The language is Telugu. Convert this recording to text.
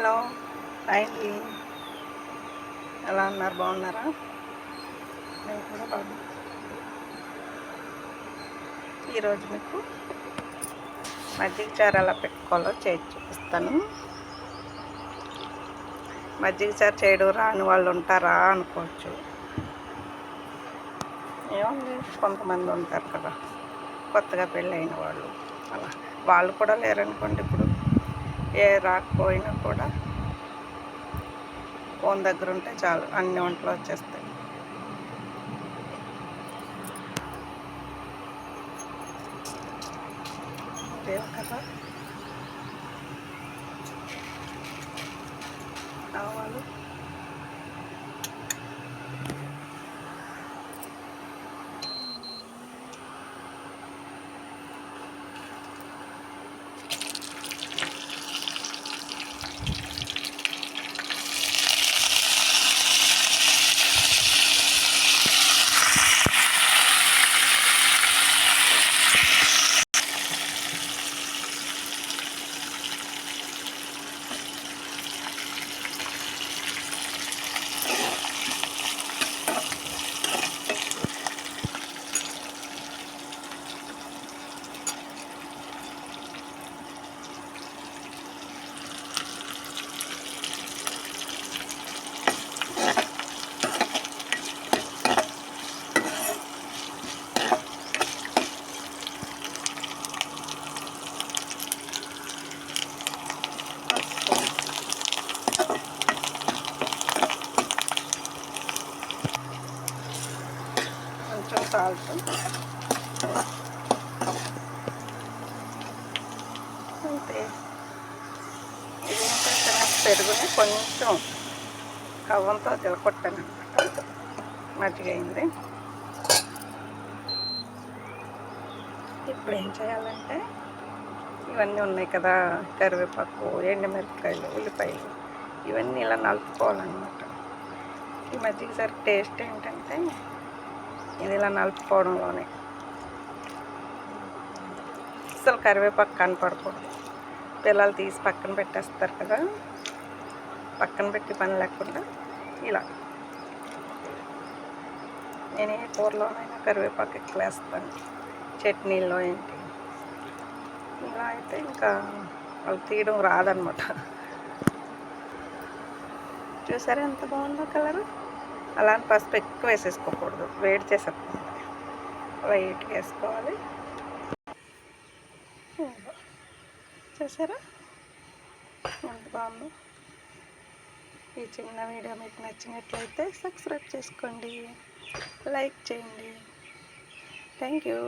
హలో అండి, ఎలా ఉన్నారు? బాగున్నారా? నేను కూడా బాగున్నాను. ఈరోజు మీకు మజ్జిగ చారు ఎలా పెట్టుకోవాలో చేసి చూపిస్తాను. మజ్జిగ చారు చేయడం రాని వాళ్ళు ఉంటారా అనుకోవచ్చు. ఏముంది, కొంతమంది ఉంటారు కదా కొత్తగా పెళ్ళైన వాళ్ళు, అలా వాళ్ళు కూడా లేరనుకోండి. ఇప్పుడు ఏ రాకపోయినా కూడా ఫోన్ దగ్గర ఉంటే చాలు, అన్ని వంటలు వచ్చేస్తాయి. జీలకర్ర, ఆవాలు, కొంచెం సాల్ట్, అంతే. ఇది ఏంటంటే పెరుగుని కొంచెం కవ్వంతో తిలకొట్టాను అనమాట. మజ్జిగ అయింది. ఇప్పుడు ఏం చేయాలంటే, ఇవన్నీ ఉన్నాయి కదా, కరివేపాకు, ఎండుమిరపకాయలు, ఉల్లిపాయలు, ఇవన్నీ ఇలా నలుపుకోవాలన్నమాట. ఈ మజ్జిగ సరి టేస్ట్ ఏంటంటే ఇది ఇలా నలుపుకోవడంలోనే. అసలు కరివేపాకు కనపడకూడదు. పిల్లలు తీసి పక్కన పెట్టేస్తారు కదా, పక్కన పెట్టి పని లేకుండా ఇలా. నేను ఏ కూరలోనైనా కరివేపాకు ఎక్కువ వేస్తాను, చట్నీల్లో ఏంటి. ఇలా అయితే ఇంకా వాళ్ళు తీయడం రాదనమాట. చూసారా ఎంత బాగుందో కలరు? అలా అని పసుపు ఎక్కువ వేసేసుకోకూడదు, వేడి చేసేస్తుంది. లైట్గా వేసుకోవాలి. చూసారా ఎంత బాగుందో? ఈ చిన్న వీడియో మీకు నచ్చినట్లయితే సబ్స్క్రైబ్ చేసుకోండి, లైక్ చేయండి. Thank you.